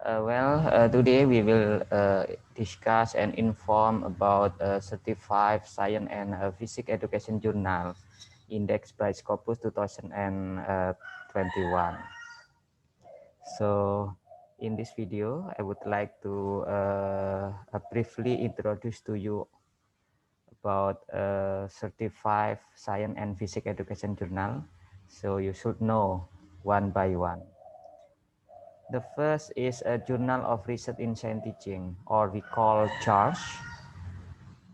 Today we will discuss and inform about 35 Science and Physics Education Journal indexed by Scopus 2021. So, in this video, I would like to briefly introduce to you about 35 Science and Physics Education Journal. So you should know one by one. The first is a Journal of Research in Science Teaching, or we call JARS.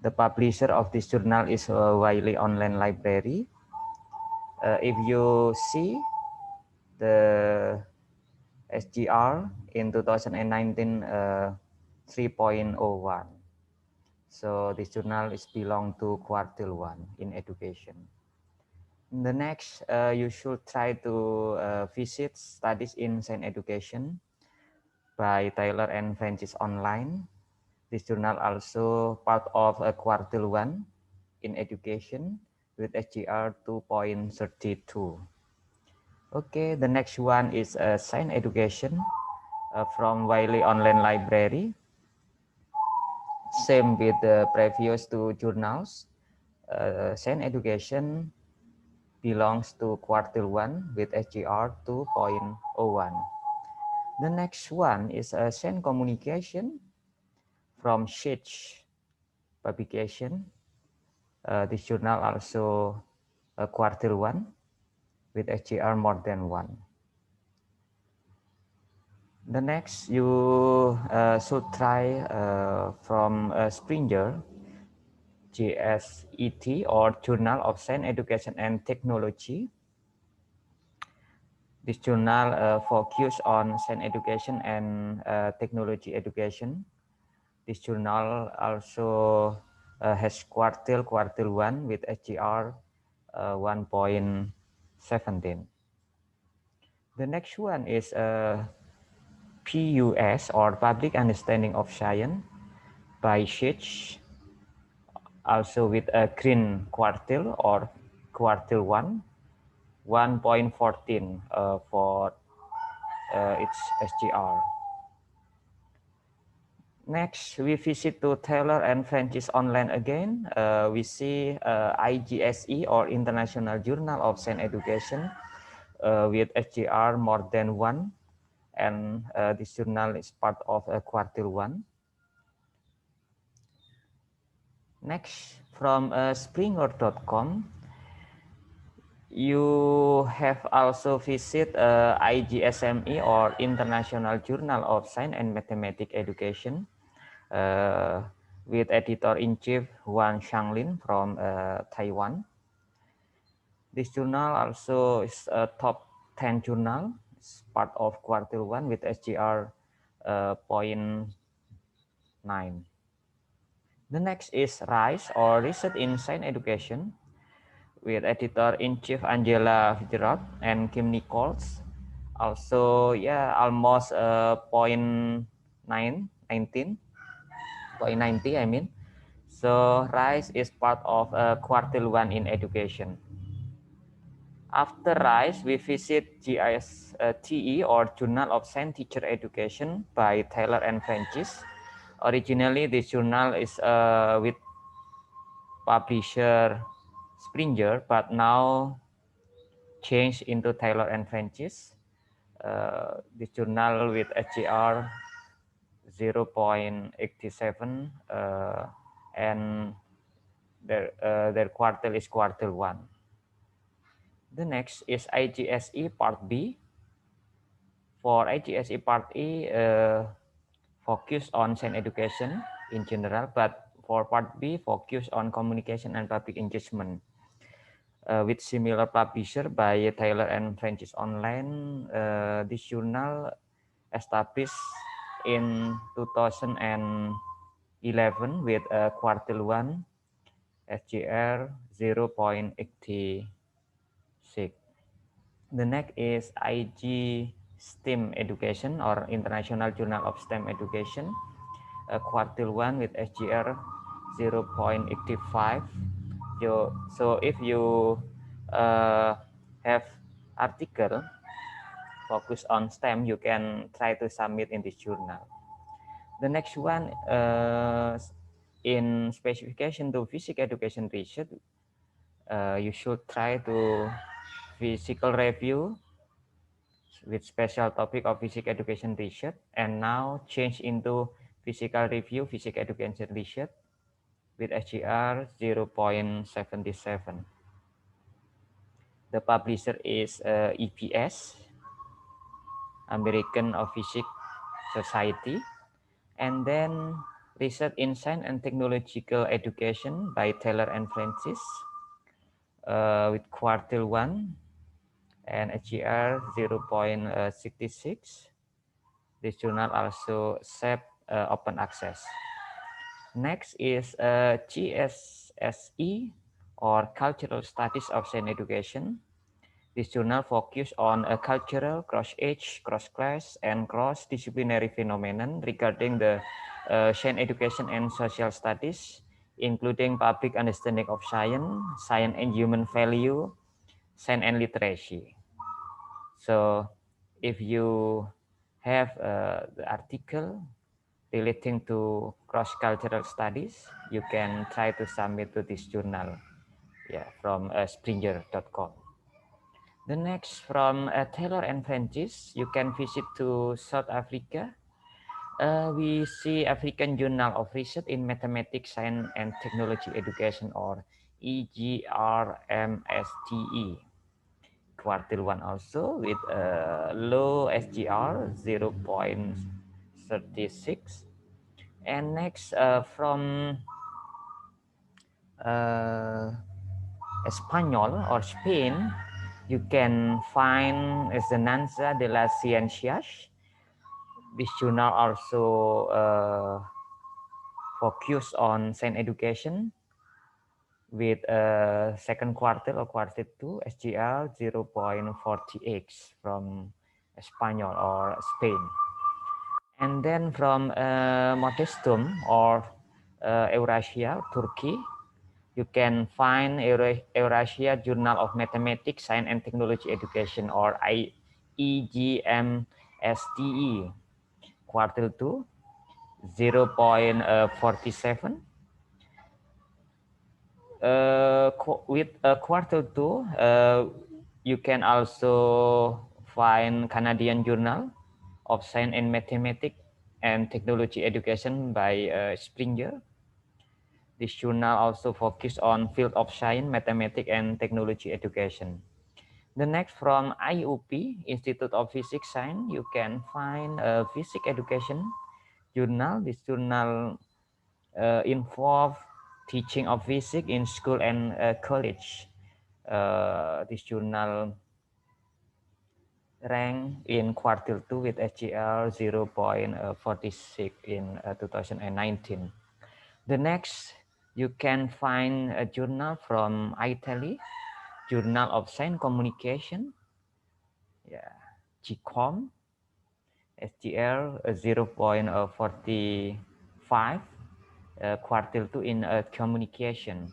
The publisher of this journal is Wiley Online Library. If you see the SGR in 2019 3.01. So this journal is belong to quartile 1 in education. The next, you should try to visit Studies in Science Education by Taylor and Francis Online. This journal also part of a quartile 1 in education with SGR 2.32. Okay, the next one is Science Education from Wiley Online Library. Same with the previous two journals. Science Education belongs to quartile 1 with SGR 2.01. The next one is Science Communication from Shich publication. This journal also quartile 1 with SGR more than 1. The next you should try from Springer JSET, or Journal of Science Education and Technology. This journal focus on science education and technology education. This journal also has quartile 1 with SGR 1.17. The next one is PUS, or Public Understanding of Science by Shich, also with a green quartile or quartile 1, 1.14 for its SGR. Next, we visit to Taylor and Francis Online again. We see IGSE, or International Journal of Science Education, with SGR more than 1, and this journal is part of quartile 1. Next, from Springer.com, you have also visit IGSME, or International Journal of Science and Mathematics Education, with editor-in-chief Huang Xianglin from Taiwan. This journal also is a top 10 journal. It's part of quartile 1 with SGR 0.9. The next is RISE, or Research in Science Education, with editor-in-chief Angela Fitzgerald and Kim Nichols. Also, yeah, almost 0.19, 0.90, I mean. So RISE is part of quartile 1 in education. After RISE, we visit GISTE, or Journal of Science Teacher Education by Taylor and Francis. Originally, this journal is with publisher Springer, but now changed into Taylor and Francis. This journal with SGR 0.87 and their quartile is quartile 1. The next is IGSE Part B. For IGSE Part E, focus on science education in general, but for Part B, focus on communication and public engagement. With similar publisher by Taylor and Francis Online, this journal established in 2011 with quartile 1 SGR 0.86. The next is IG STEM Education, or International Journal of STEM Education, quartile 1 with SGR 0.85. So if you have article focus on STEM, you can try to submit in this journal. The next one, in specification to physics education research, you should try to physical review with special topic of physics education research, and now change into physical review physics education research with SGR 0.77. The publisher is EPS, American of Physics Society, and then Research in Science and Technological Education by Taylor and Francis with quartile 1 and SGR 0.66. This journal also accept open access. Next is GSSE, or Cultural Studies of Science Education. This journal focuses on a cultural, cross-age, cross-class, and cross-disciplinary phenomenon regarding the science education and social studies, including public understanding of science, science and human value, science and literacy. So if you have the article relating to cross-cultural studies, you can try to submit to this journal, from springer.com. The next, from Taylor and Francis, you can visit to South Africa. We see African Journal of Research in Mathematics, Science and Technology Education, or EGRMSTE. Quartile 1 also with low SGR 0.36. And next, from Espanyol or Spain, you can find Enseñanza de las Ciencias. This journal also focus on science education with second quartile or quartile 2 SGR 0.48 from Espanyol or Spain. And then from Modestum or Eurasia, Turkey, you can find Eurasia Journal of Mathematics, Science and Technology Education, or EGMSTE, quartile 2, 0.47. With quartile 2, you can also find Canadian Journal of Science and Mathematics and Technology Education by Springer. This journal also focuses on field of science, mathematics, and technology education. The next, from IUP, Institute of Physics Science, you can find a physics education journal. This journal involves teaching of physics in school and college. This journal ranked in quartile 2 with SGR 0.46 in 2019. The next, you can find a journal from Italy, Journal of Science Communication, GCOM, SGR 0.45, quartile 2 in communication.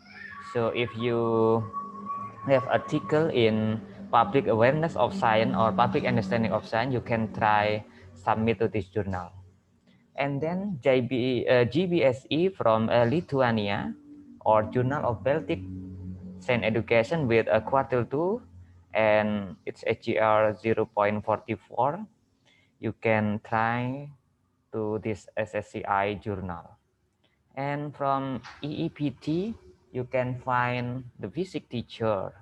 So if you have article in public awareness of science or public understanding of science, you can try submit to this journal. And then GBSE from Lithuania, or Journal of Baltic Science Education with a quartile 2 and its SGR 0.44. You can try to this SSCI journal. And from EEPT, you can find the physics teacher,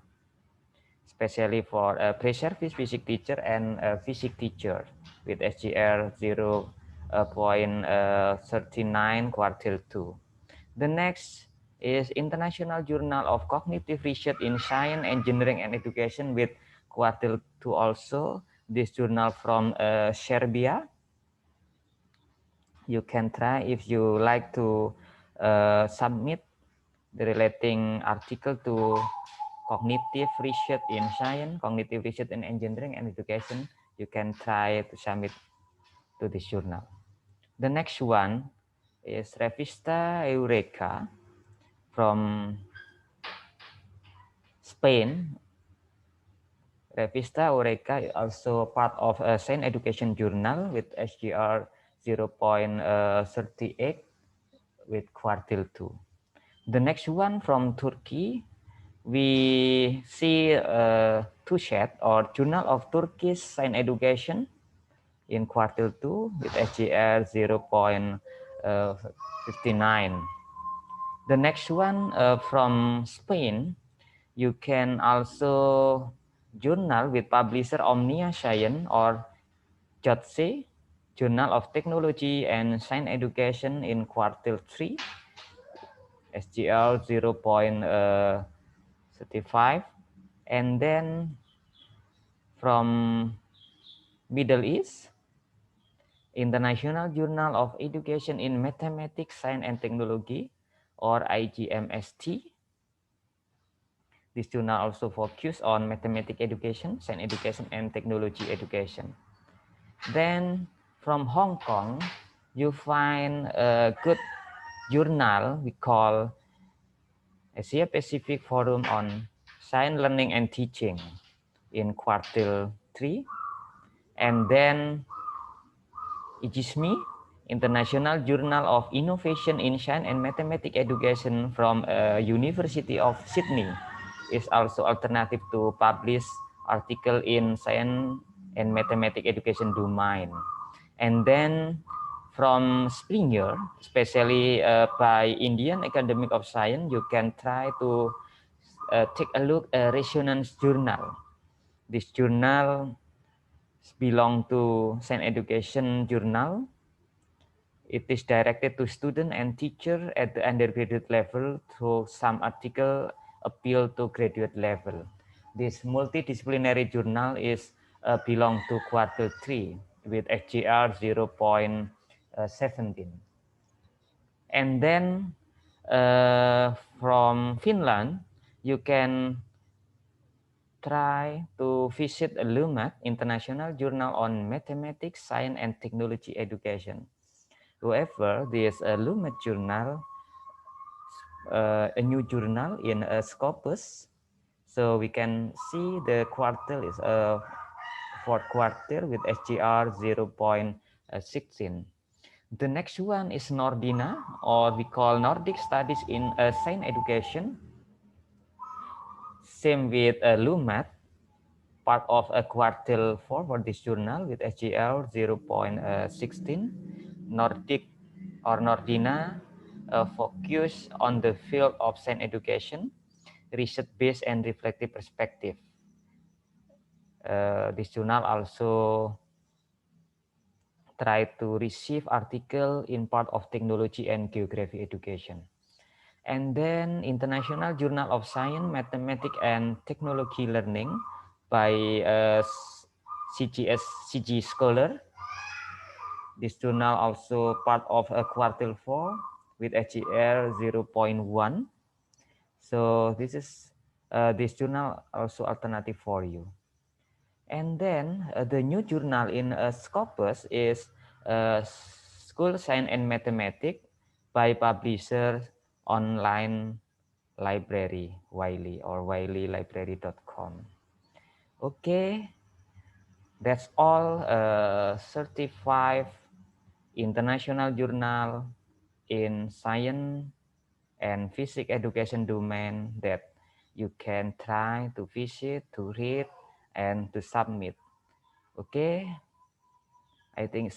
especially for a pre-service physics teacher and a physics teacher with SGR 0.39 quartile 2. The next is International Journal of Cognitive Research in Science, Engineering, and Education with quartile 2 also. This journal from Serbia. You can try if you like to submit the relating article to cognitive research in science, cognitive research in engineering and education. You can try to submit to this journal. The next one is Revista Eureka from Spain Revista Eureka is also part of a Science Education Journal with SGR 0.38 with quartile 2. The next one from Turkey, we see TUSHET or Journal of Turkish Science Education in quartile 2 with SGR 0.59. The next one from Spain, you can also journal with publisher Omnia Science or JOTSE, Journal of Technology and Science Education in quartile 3, SGL 0.35. And then from Middle East, International Journal of Education in Mathematics, Science and Technology or IGMST. This journal also focus on mathematics education, science education, and technology education. Then from Hong Kong, you find a good journal we call Asia Pacific Forum on Science Learning and Teaching in quartile 3. And then IGSME, International Journal of Innovation in Science and Mathematics Education from University of Sydney, is also alternative to publish article in Science and Mathematics Education domain. And then from Springer, especially by Indian Academy of Science, you can try to take a look at Resonance Journal. This journal belong to Science Education Journal. It is directed to student and teacher at the undergraduate level, though some article appeal to graduate level. This multidisciplinary journal is belong to quartile 3 with SGR 0.17. And then from Finland, you can try to visit LUMAT, International Journal on Mathematics, Science and Technology Education. However, this LUMAT journal, a new journal in Scopus, so we can see the quartile is a fourth quartile with SGR 0.16. The next one is Nordina, or we call Nordic Studies in Science Education. Same with LUMAT, part of a quartile 4 for this journal with SGL 0.16. Nordic or Nordina focus on the field of science education, research-based and reflective perspective. This journal also try to receive article in part of technology and geography education. And then International Journal of Science, Mathematics and Technology Learning by CG Scholar. This journal also part of a quartile 4 with SGR 0.1. So this is this journal also alternative for you. And then the new journal in Scopus is School Science and Mathematics by publisher online library Wiley or wileylibrary.com. Okay, that's all 35 international journal in science and physics education domain that you can try to visit, to read, and to submit. Okay, I think